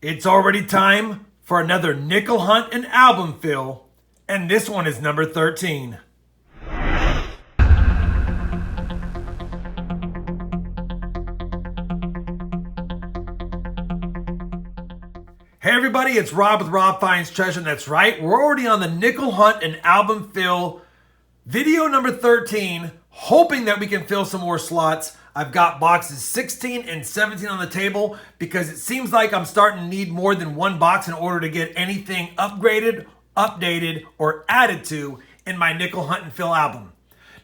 It's already time for another nickel hunt and album fill, and this one is number 13. Hey everybody, it's Rob with RobFindsTreasure, and that's right, we're already on the nickel hunt and album fill, video number 13, hoping that we can fill some more slots. I've got boxes 16 and 17 on the table because it seems like I'm starting to need more than one box in order to get anything upgraded, updated, or added to in my nickel hunt and fill album.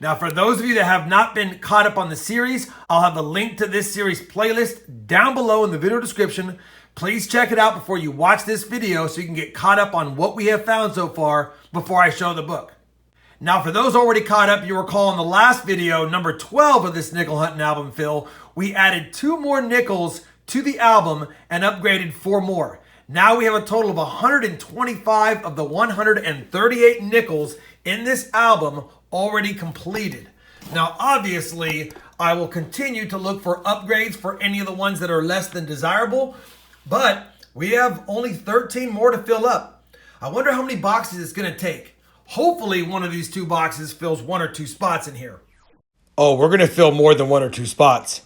Now, for those of you that have not been caught up on the series, I'll have a link to this series playlist down below in the video description. Please check it out before you watch this video so you can get caught up on what we have found so far before I show the book. Now, for those already caught up, you recall in the last video, number 12 of this nickel hunt and album fill, we added 2 more nickels to the album and upgraded 4 more. Now we have a total of 125 of the 138 nickels in this album already completed. Now, obviously, I will continue to look for upgrades for any of the ones that are less than desirable, but we have only 13 more to fill up. I wonder how many boxes it's going to take. Hopefully one of these 2 boxes fills 1 or 2 spots in here. Oh, we're going to fill more than 1 or 2 spots.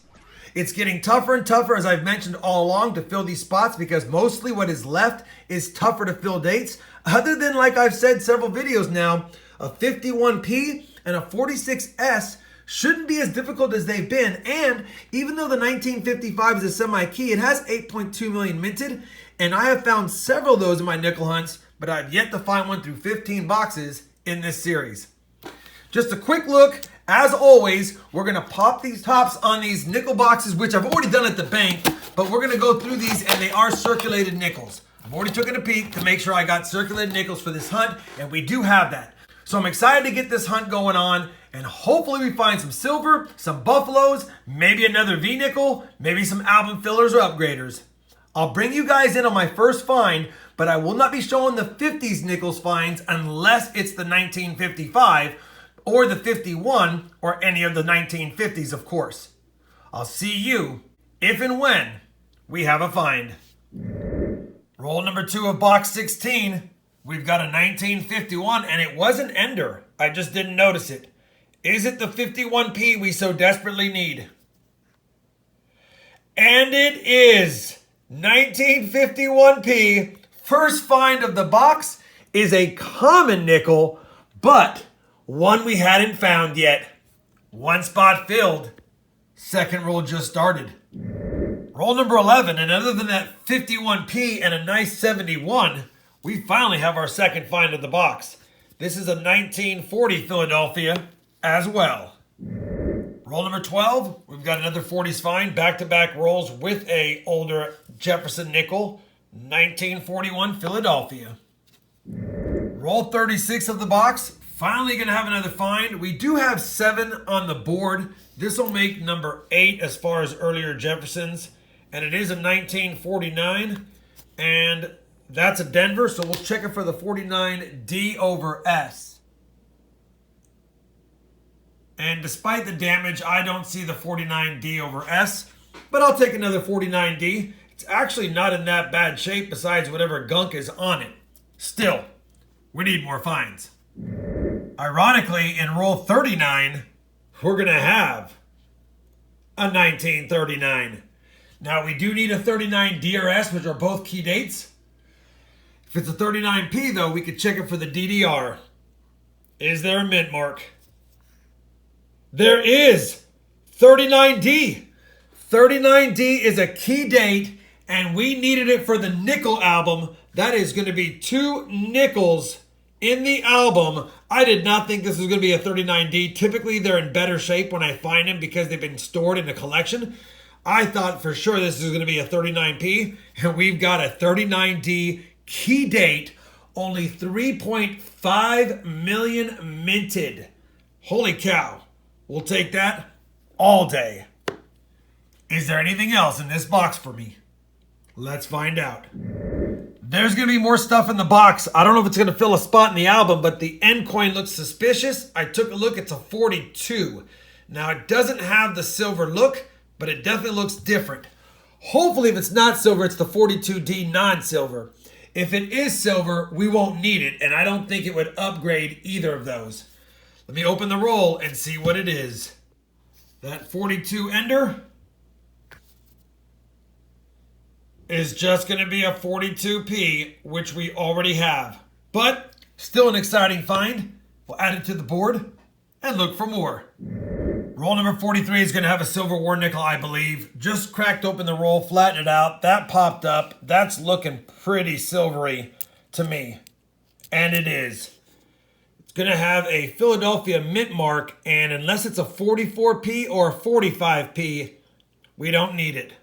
It's getting tougher and tougher, as I've mentioned all along, to fill these spots because mostly what is left is tougher to fill dates. Other than, like I've said several videos now, a 51P and a 46S shouldn't be as difficult as they've been. And even though the 1955 is a semi-key, it has 8.2 million minted. And I have found several of those in my nickel hunts, but I've yet to find one through 15 boxes in this series. Just a quick look. As always, we're going to pop these tops on these nickel boxes, which I've already done at the bank, but we're going to go through these, and they are circulated nickels. I've already taken a peek to make sure I got circulated nickels for this hunt, and we do have that. So I'm excited to get this hunt going on, and hopefully we find some silver, some buffaloes, maybe another V-nickel, maybe some album fillers or upgraders. I'll bring you guys in on my first find, but I will not be showing the 50s nickels finds unless it's the 1955 or the 51 or any of the 1950s, of course. I'll see you if and when we have a find. Roll number 2 of box 16. We've got a 1951, and it was an ender. I just didn't notice it. Is it the 51P we so desperately need? And it is 1951P. First find of the box is a common nickel, but one we hadn't found yet. 1 spot filled. Second roll just started. Roll number 11, and other than that 51P and a nice 71, we finally have our second find of the box. This is a 1940 Philadelphia as well. Roll number 12, we've got another 40s find, back-to-back rolls with a older Jefferson nickel, 1941 Philadelphia. Roll 36 of the box, finally going to have another find. We do have 7 on the board. This will make number 8 as far as earlier Jeffersons, and it is a 1949, and that's a Denver, so we'll check it for the 49D over S. And despite the damage, I don't see the 49D over S, but I'll take another 49D. It's actually not in that bad shape besides whatever gunk is on it. Still, we need more finds. Ironically, in roll 39, we're going to have a 1939. Now, we do need a 39 DRS, which are both key dates. If it's a 39P, though, we could check it for the DDR. Is there a mint mark? There is 39D. 39D is a key date, and we needed it for the nickel album. That is going to be 2 nickels in the album. I did not think this was going to be a 39D. Typically, they're in better shape when I find them because they've been stored in the collection. I thought for sure this is going to be a 39P, and we've got a 39D key date, only 3.5 million minted. Holy cow. We'll take that all day. Is there anything else in this box for me? Let's find out. There's going to be more stuff in the box. I don't know if it's going to fill a spot in the album, but the end coin looks suspicious. I took a look. It's a 42. Now, it doesn't have the silver look, but it definitely looks different. Hopefully, if it's not silver, it's the 42D non-silver. If it is silver, we won't need it, and I don't think it would upgrade either of those. Let me open the roll and see what it is. That 42 ender is just going to be a 42p, which we already have. But still an exciting find. We'll add it to the board and look for more. Roll number 43 is going to have a silver war nickel, I believe. Just cracked open the roll, flattened it out. That popped up. That's looking pretty silvery to me. And it is. It's going to have a Philadelphia mint mark, and unless it's a 44p or a 45p, we don't need it.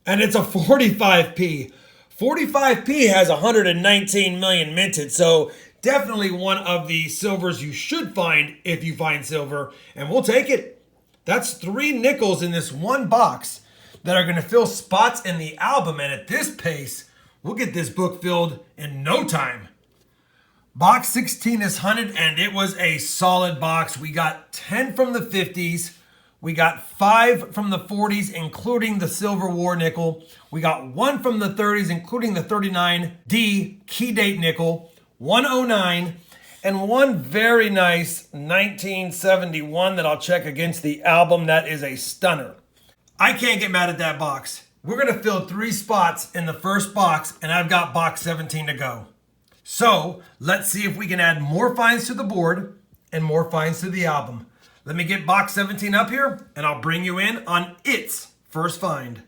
And it's a 45p. 45p has 119 million minted, so definitely one of the silvers you should find if you find silver, and we'll take it. That's 3 nickels in this one box that are going to fill spots in the album, and at this pace, we'll get this book filled in no time. Box 16 is hunted, and it was a solid box. We got 10 from the 50s. We got 5 from the 40s, including the Silver War nickel. We got 1 from the 30s, including the 39D key date nickel, 109, and 1 very nice 1971 that I'll check against the album. That is a stunner. I can't get mad at that box. We're going to fill 3 spots in the first box, and I've got box 17 to go. So let's see if we can add more finds to the board and more finds to the album. Let me get box 17 up here, and I'll bring you in on its first find.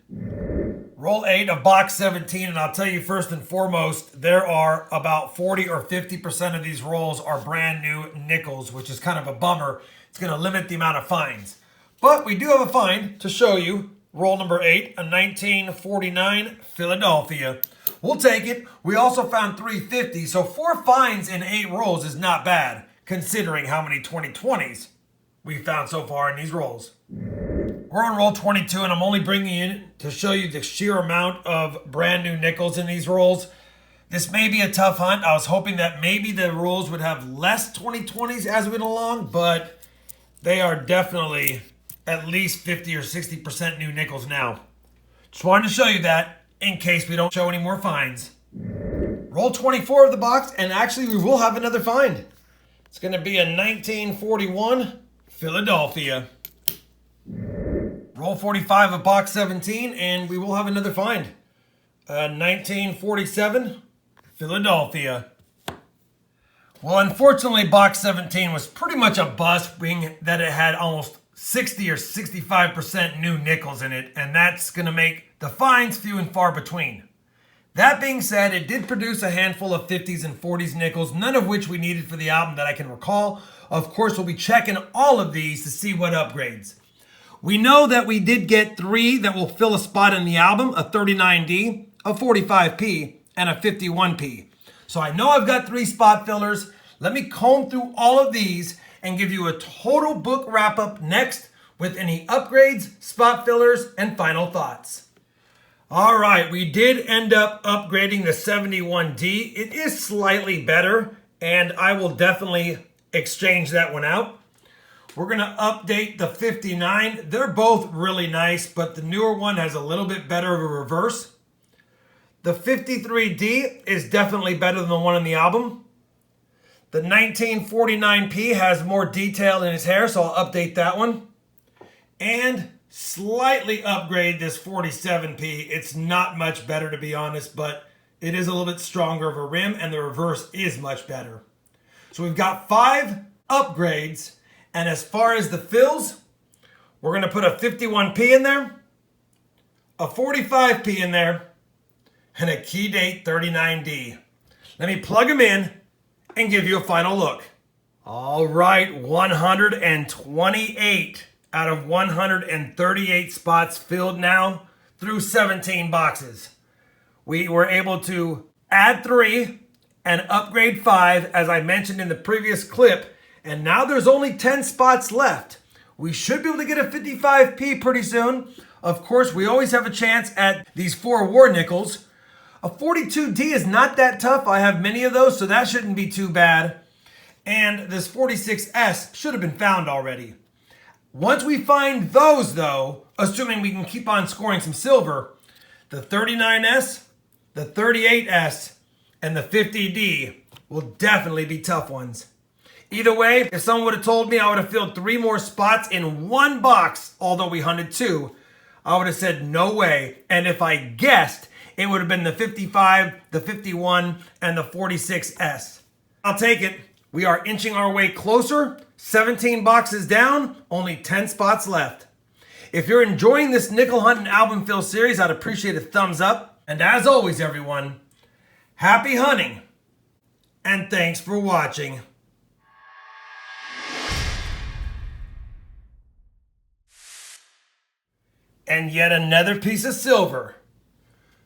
Roll 8 of box 17, and I'll tell you first and foremost, there are about 40 or 50% of these rolls are brand new nickels, which is kind of a bummer. It's going to limit the amount of finds. But we do have a find to show you. Roll number 8, a 1949 Philadelphia. We'll take it. We also found 350, so 4 finds in 8 rolls is not bad, considering how many 2020s we found so far in these rolls. We're on roll 22, and I'm only bringing you in to show you the sheer amount of brand new nickels in these rolls. This may be a tough hunt. I was hoping that maybe the rolls would have less 2020s as we went along, but they are definitely at least 50 or 60% new nickels now. Just wanted to show you that in case we don't show any more finds. Roll 24 of the box, and actually we will have another find. It's going to be a 1941 Philadelphia. Roll 45 of box 17, and we will have another find. 1947 Philadelphia. Well, unfortunately, box 17 was pretty much a bust, being that it had almost 60 or 65% new nickels in it, and that's going to make the finds few and far between. That being said, it did produce a handful of 50s and 40s nickels, none of which we needed for the album that I can recall. Of course, we'll be checking all of these to see what upgrades. We know that we did get 3 that will fill a spot in the album, a 39D, a 45P, and a 51P. So I know I've got 3 spot fillers. Let me comb through all of these and give you a total book wrap-up next with any upgrades, spot fillers, and final thoughts. All right, we did end up upgrading the 71D. It is slightly better, and I will definitely exchange that one out. We're going to update the 59. They're both really nice, but the newer one has a little bit better of a reverse. The 53D is definitely better than the one in the album. The 1949P has more detail in his hair, so I'll update that one. And slightly upgrade this 47P. It's not much better, to be honest, but it is a little bit stronger of a rim, and the reverse is much better. So we've got 5 upgrades. And as far as the fills, we're going to put a 51P in there, a 45P in there, and a key date 39D. Let me plug them in and give you a final look. All right, 128 out of 138 spots filled now through 17 boxes. We were able to add 3 and upgrade 5, as I mentioned in the previous clip. And now there's only 10 spots left. We should be able to get a 55P pretty soon. Of course, we always have a chance at these 4 war nickels. A 42D is not that tough. I have many of those, so that shouldn't be too bad. And this 46S should have been found already. Once we find those though, assuming we can keep on scoring some silver, the 39S, the 38S, and the 50D will definitely be tough ones. Either way, if someone would have told me I would have filled 3 more spots in one box, although we hunted 2, I would have said no way. And if I guessed, it would have been the 55, the 51, and the 46S. I'll take it. We are inching our way closer. 17 boxes down, only 10 spots left. If you're enjoying this nickel hunt and album fill series, I'd appreciate a thumbs up. And as always, everyone, happy hunting, and thanks for watching. And yet another piece of silver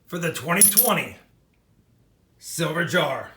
for the 2020 silver jar.